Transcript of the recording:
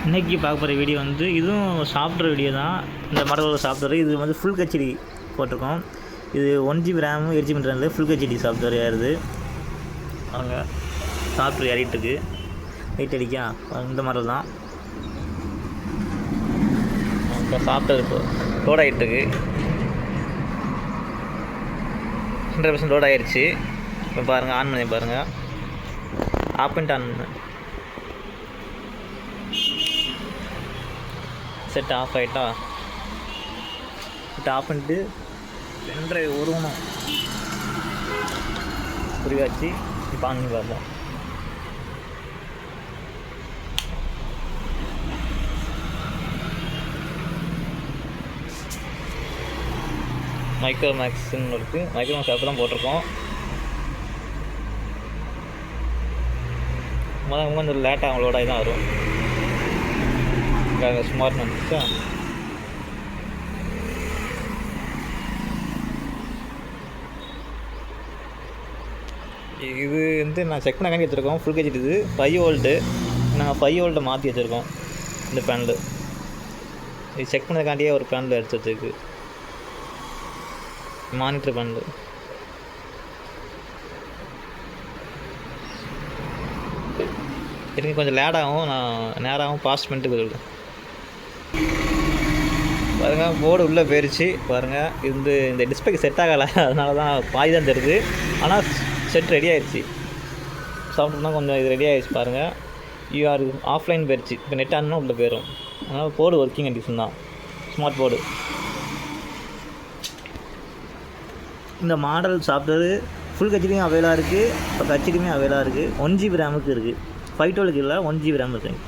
இன்றைக்கி பார்க்க போகிற வீடியோ வந்து இதுவும் சாஃப்ட்வேர் வீடியோ தான். இந்த மாடலோட சாஃப்ட்வேர் இது வந்து ஃபுல் ஹெச்டி போட்டிருக்கோம். இது 1GB ரேமு 8GB ரேமில் ஃபுல் ஹெச்டி சாஃப்ட்வேர் ஏறுது. அவங்க சாஃப்ட்வேர் ஏறிட்டுருக்கு. லைட் அடிக்கா இந்த மாடல் தான். இப்போ சாஃப்ட்வேர் இப்போ லோட் ஆகிட்டுருக்கு. 100% லோட் ஆகிடுச்சு. இப்போ பாருங்கள், ஆன் பண்ணி பாருங்கள். ஆஃப் பண்ணிட்டு ஆன் பண்ணு. செட் ஆஃப் ஆகிட்டா செட் ஆஃப் பண்ணிட்டு பென்ட்ரைவ் உருவணும் புரியாச்சு. இப்போ ஆன் பண்ணி பார்ப்போம். மைக்ரோமேக்ஸ்ன்னு இருக்குது. மைக்ரோமேக்ஸ் அப்போ தான் போட்டிருக்கோம். கொஞ்சம் லேட்டாக அவங்களோட தான் வரும். ஸ்மார்ட் வந்துச்சா. இது வந்து நான் செக் பண்ண வச்சுருக்கோம். ஃபுல் ஹெச்டி இது 5 வோல்ட்டு. நாங்கள் 5 வோல்ட்டை மாற்றி வச்சுருக்கோம் இந்த பேனல். இது செக் பண்ணதுக்காண்டியே ஒரு பேனல் எடுத்து வச்சுருக்கு. Monitor panel. எனக்கு கொஞ்சம் லேடாகும், நான் நேராகவும் பாஸ்ட் பண்ணிட்டு போயிடுவேன். பாருங்கள், போர்டு உள்ளே போயிடுச்சு. பாருங்கள், இந்த டிஸ்பிளேக்கு செட் ஆகலை, அதனால தான் பாதி தான் தருது. ஆனால் செட் ரெடி ஆகிடுச்சு. சாஃப்ட்வேர்னால் கொஞ்சம் இது ரெடி ஆகிடுச்சு. பாருங்கள், யூஆர் ஆஃப்லைன் போயிடுச்சு. இப்போ நெட் ஆனா உள்ளே போயிடும். அதனால் போர்டு ஒர்க்கிங் கண்டிஷன் தான். Smart board. இந்த மாடல் சாஃப்ட்வேர் ஃபுல் ஹெச்டியும் அவைலாக இருக்குது, இப்போ ஹெச்டியுமே அவைலாக இருக்குது. 1GB ரேமுக்கு இருக்குது. 512 இல்லை, 1GB ரேம் இருக்குது.